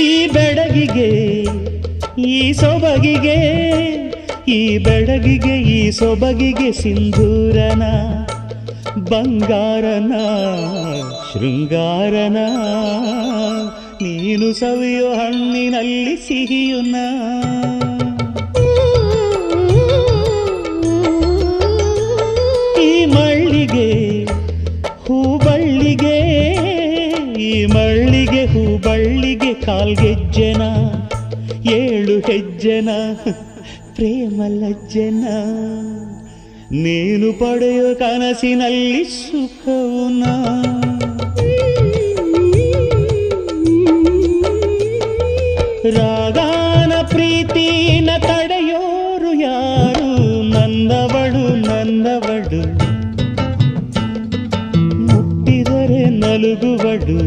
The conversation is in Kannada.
ಈ ಬೆಡಗಿಗೆ ಈ ಸೊಬಗಿಗೆ ಈ ಬೆಡಗಿಗೆ ಈ ಸೊಬಗಿಗೆ ಸಿಂಧೂರನ ಬಂಗಾರನ ಶೃಂಗಾರನ ನೀನು ಸವಿಯೋ ಹಣ್ಣಿನಲ್ಲಿ ಸಿಹಿಯುನ ಈ ಮಳ್ಳಿಗೆ ಹೂಬಳ್ಳಿಗೆ ಈ ಮಳ್ಳಿಗೆ ಹೂಬಳ್ಳಿಗೆ ಕಾಲ್ಗೆಜ್ಜೆನ 7 ಹೆಜ್ಜೆನ ಪ್ರೇಮ ಲಜ್ಜೆನ ನೀನು ಪಡೆಯೋ ಕನಸಿನಲ್ಲಿ ಸುಖವುನ ರಾಗಾನ ಪ್ರೀತಿನ ತಡೆಯೋರು ಯಾರು ನನ್ನವಳು ನನ್ನವಳು ಮುಟ್ಟಿದರೆ ನಲುಗುವಡು